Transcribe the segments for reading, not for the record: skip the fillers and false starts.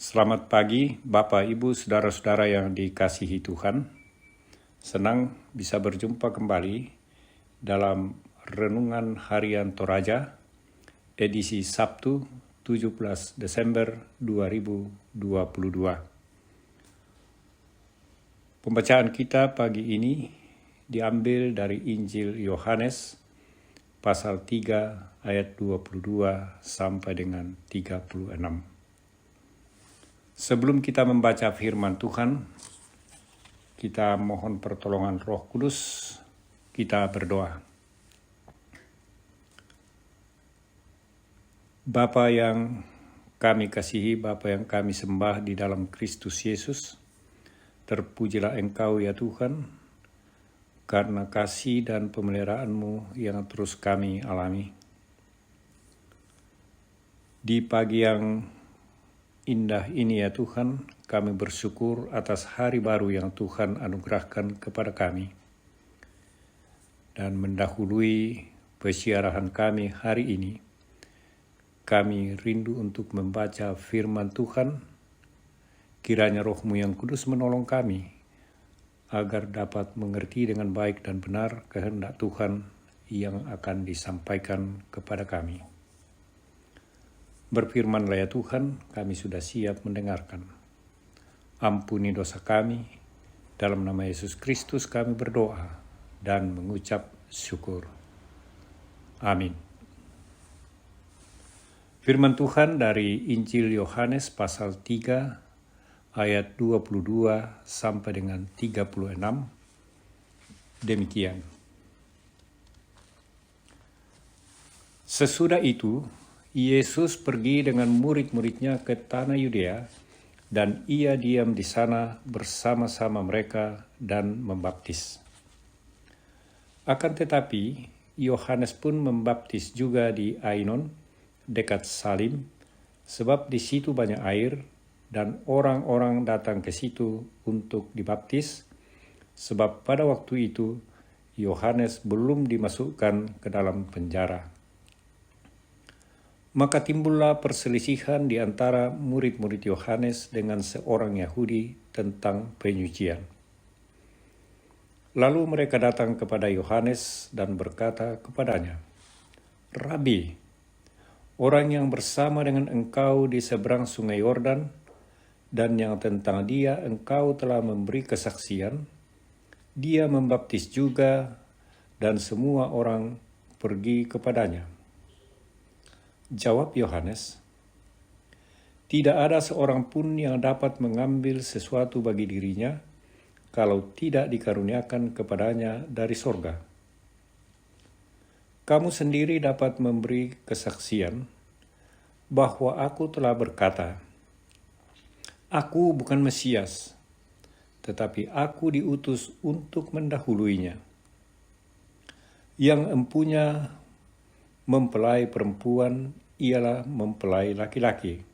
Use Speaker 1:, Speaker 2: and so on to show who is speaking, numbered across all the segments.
Speaker 1: Selamat pagi, Bapak, Ibu, Saudara-saudara yang dikasihi Tuhan. Senang bisa berjumpa kembali dalam Renungan Harian Toraja, edisi Sabtu 17 Desember 2022. Pembacaan kita pagi ini diambil dari Injil Yohanes, pasal 3 ayat 22 sampai dengan 36. Sebelum kita membaca firman Tuhan, kita mohon pertolongan Roh Kudus, kita berdoa. Bapa yang kami kasihi, Bapa yang kami sembah di dalam Kristus Yesus, terpujilah Engkau ya Tuhan, karena kasih dan pemeliharaan-Mu yang terus kami alami. Di pagi yang indah ini ya Tuhan, kami bersyukur atas hari baru yang Tuhan anugerahkan kepada kami. Dan mendahului persiaran kami hari ini, kami rindu untuk membaca firman Tuhan. Kiranya Roh-Mu yang kudus menolong kami, agar dapat mengerti dengan baik dan benar kehendak Tuhan yang akan disampaikan kepada kami. Berfirmanlah ya Tuhan, kami sudah siap mendengarkan. Ampuni dosa kami, dalam nama Yesus Kristus kami berdoa dan mengucap syukur. Amin. Firman Tuhan dari Injil Yohanes pasal 3 ayat 22 sampai dengan 36. Demikian. Sesudah itu, Yesus pergi dengan murid-muridnya ke tanah Yudea, dan ia diam di sana bersama-sama mereka dan membaptis. Akan tetapi, Yohanes pun membaptis juga di Ainon, dekat Salim, sebab di situ banyak air, dan orang-orang datang ke situ untuk dibaptis, sebab pada waktu itu Yohanes belum dimasukkan ke dalam penjara. Maka timbullah perselisihan di antara murid-murid Yohanes dengan seorang Yahudi tentang penyucian. Lalu mereka datang kepada Yohanes dan berkata kepadanya, "Rabi, orang yang bersama dengan engkau di seberang sungai Yordan, dan yang tentang dia engkau telah memberi kesaksian, dia membaptis juga, dan semua orang pergi kepadanya." Jawab Yohanes, "Tidak ada seorang pun yang dapat mengambil sesuatu bagi dirinya kalau tidak dikaruniakan kepadanya dari sorga. Kamu sendiri dapat memberi kesaksian bahwa aku telah berkata, aku bukan Mesias, tetapi aku diutus untuk mendahuluinya. Yang empunya mempelai perempuan ialah mempelai laki-laki.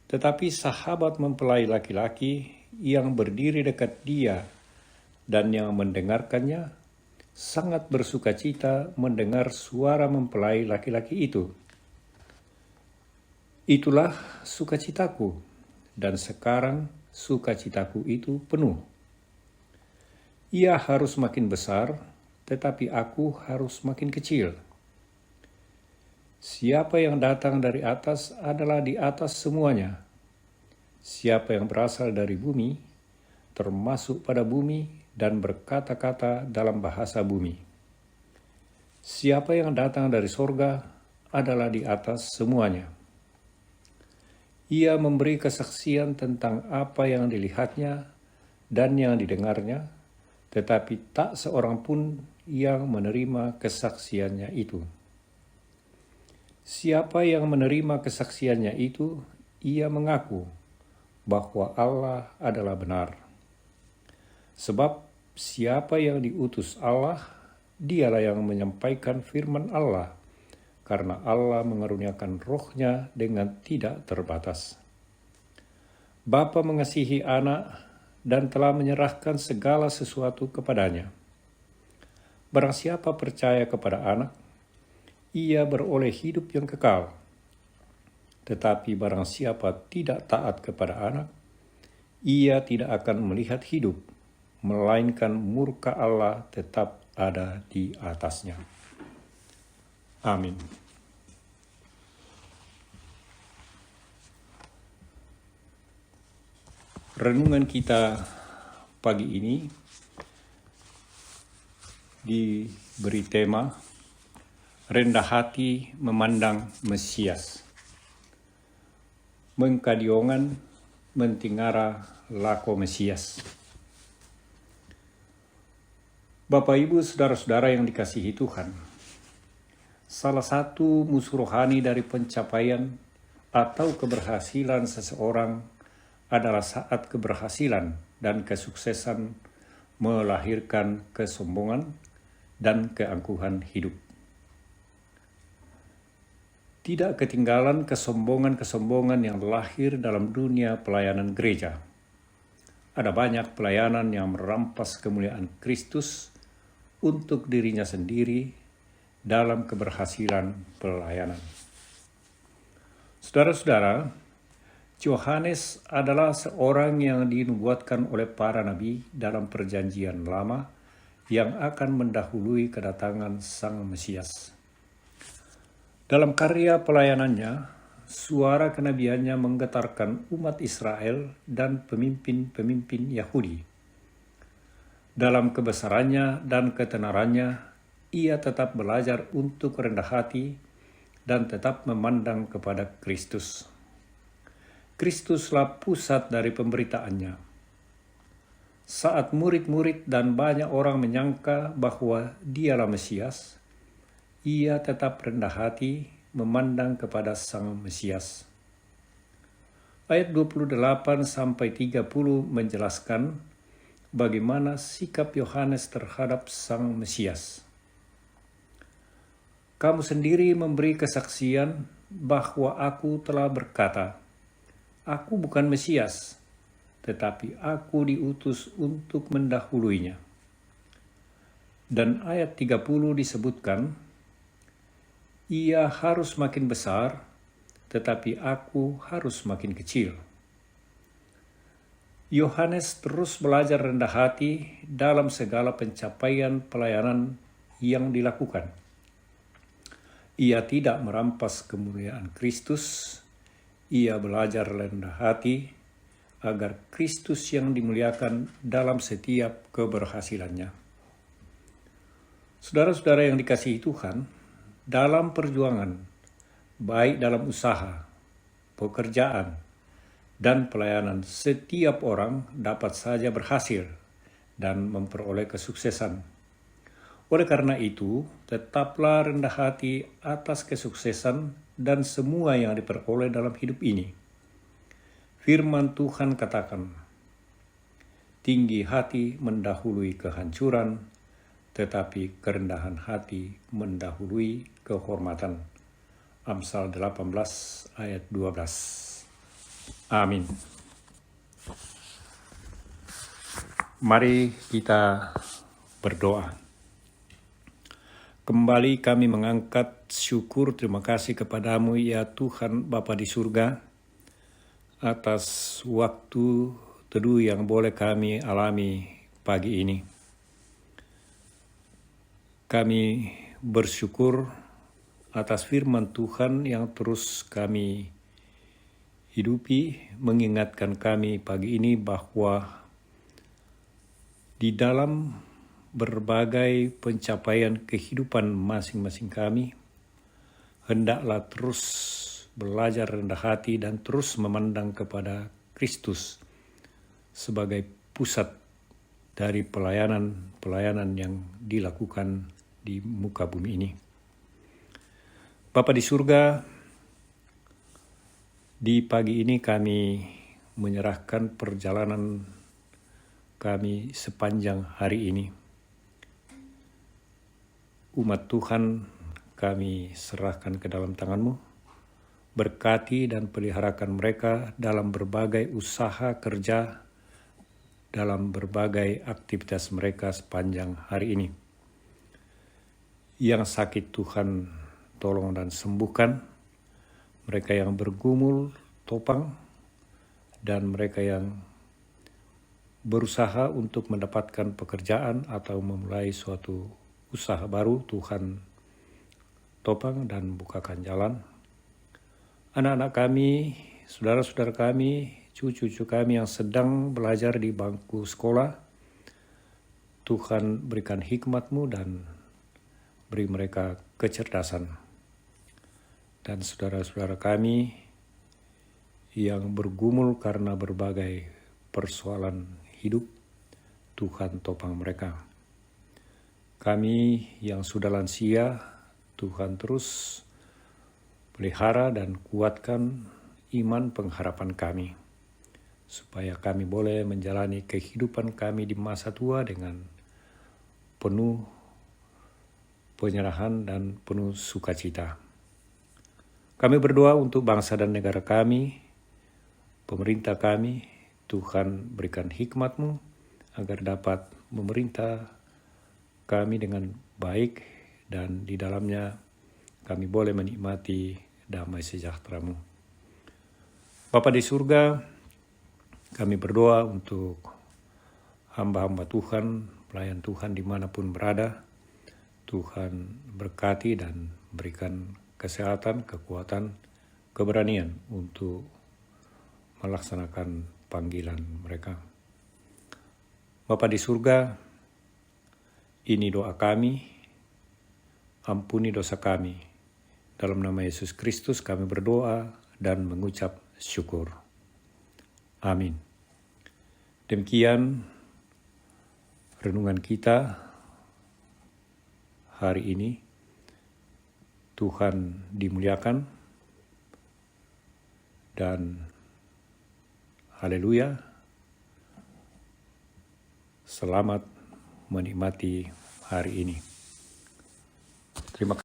Speaker 1: Tetapi sahabat mempelai laki-laki yang berdiri dekat dia dan yang mendengarkannya sangat bersukacita mendengar suara mempelai laki-laki itu. Itulah sukacitaku, dan sekarang sukacitaku itu penuh. Ia harus makin besar, tetapi aku harus makin kecil. Siapa yang datang dari atas adalah di atas semuanya. Siapa yang berasal dari bumi, termasuk pada bumi dan berkata-kata dalam bahasa bumi. Siapa yang datang dari sorga adalah di atas semuanya. Ia memberi kesaksian tentang apa yang dilihatnya dan yang didengarnya, tetapi tak seorang pun yang menerima kesaksiannya itu. Siapa yang menerima kesaksiannya itu, ia mengaku bahwa Allah adalah benar. Sebab siapa yang diutus Allah, dialah yang menyampaikan firman Allah, karena Allah mengaruniakan Roh-Nya dengan tidak terbatas. Bapa mengasihi anak dan telah menyerahkan segala sesuatu kepadanya. Barang siapa percaya kepada anak, ia beroleh hidup yang kekal. Tetapi barang siapa tidak taat kepada anak, ia tidak akan melihat hidup, melainkan murka Allah tetap ada di atasnya. Amin. Renungan kita pagi ini diberi tema rendah hati memandang Mesias. Mengkadiongan mentingara lako Mesias. Bapak Ibu saudara-saudara yang dikasihi Tuhan, salah satu musuh rohani dari pencapaian atau keberhasilan seseorang adalah saat keberhasilan dan kesuksesan melahirkan kesombongan dan keangkuhan hidup. Tidak ketinggalan kesombongan-kesombongan yang lahir dalam dunia pelayanan gereja. Ada banyak pelayanan yang merampas kemuliaan Kristus untuk dirinya sendiri dalam keberhasilan pelayanan. Saudara-saudara, Yohanes adalah seorang yang dinubuatkan oleh para nabi dalam perjanjian lama yang akan mendahului kedatangan Sang Mesias. Dalam karya pelayanannya, suara kenabiannya menggetarkan umat Israel dan pemimpin-pemimpin Yahudi. Dalam kebesarannya dan ketenarannya, ia tetap belajar untuk rendah hati dan tetap memandang kepada Kristus. Kristuslah pusat dari pemberitaannya. Saat murid-murid dan banyak orang menyangka bahwa dialah Mesias, ia tetap rendah hati memandang kepada Sang Mesias. Ayat 28-30 menjelaskan bagaimana sikap Yohanes terhadap Sang Mesias. Kamu sendiri memberi kesaksian bahwa aku telah berkata, aku bukan Mesias, tetapi aku diutus untuk mendahuluinya. Dan ayat 30 disebutkan, ia harus makin besar, tetapi aku harus makin kecil. Yohanes terus belajar rendah hati dalam segala pencapaian pelayanan yang dilakukan. Ia tidak merampas kemuliaan Kristus. Ia belajar rendah hati agar Kristus yang dimuliakan dalam setiap keberhasilannya. Saudara-saudara yang dikasihi Tuhan, dalam perjuangan, baik dalam usaha, pekerjaan, dan pelayanan, setiap orang dapat saja berhasil dan memperoleh kesuksesan. Oleh karena itu, tetaplah rendah hati atas kesuksesan dan semua yang diperoleh dalam hidup ini. Firman Tuhan katakan, tinggi hati mendahului kehancuran, tetapi kerendahan hati mendahului kehormatan. Amsal 18 ayat 12. Amin. Mari kita berdoa. Kembali kami mengangkat syukur terima kasih kepadamu ya Tuhan Bapa di surga atas waktu teduh yang boleh kami alami pagi ini. Kami bersyukur atas firman Tuhan yang terus kami hidupi, mengingatkan kami pagi ini bahwa di dalam berbagai pencapaian kehidupan masing-masing kami, hendaklah terus belajar rendah hati dan terus memandang kepada Kristus sebagai pusat dari pelayanan yang dilakukan di muka bumi ini. Bapa di surga, di pagi ini kami menyerahkan perjalanan kami sepanjang hari ini. Umat Tuhan kami serahkan ke dalam tangan-Mu, berkati dan peliharakan mereka dalam berbagai usaha kerja, dalam berbagai aktivitas mereka sepanjang hari ini. Yang sakit Tuhan tolong dan sembuhkan, mereka yang bergumul topang, dan mereka yang berusaha untuk mendapatkan pekerjaan atau memulai suatu usaha baru. Tuhan topang dan bukakan jalan. Anak-anak kami, saudara-saudara kami, cucu-cucu kami yang sedang belajar di bangku sekolah, Tuhan berikan hikmat-Mu dan beri mereka kecerdasan. Dan saudara-saudara kami yang bergumul karena berbagai persoalan hidup, Tuhan topang mereka. Kami yang sudah lansia, Tuhan terus pelihara dan kuatkan iman pengharapan kami, supaya kami boleh menjalani kehidupan kami di masa tua dengan penuh penyerahan dan penuh sukacita. Kami berdoa untuk bangsa dan negara kami, pemerintah kami. Tuhan berikan hikmat-Mu agar dapat memerintah kami dengan baik, dan di dalamnya kami boleh menikmati damai sejahtera-Mu. Bapa di surga, kami berdoa untuk hamba-hamba Tuhan, pelayan Tuhan dimanapun berada. Tuhan berkati dan berikan kesehatan, kekuatan, keberanian untuk melaksanakan panggilan mereka. Bapa di surga, ini doa kami, ampuni dosa kami. Dalam nama Yesus Kristus kami berdoa dan mengucap syukur. Amin. Demikian renungan kita hari ini. Tuhan dimuliakan dan haleluya. Selamat menikmati hari ini. Terima kasih.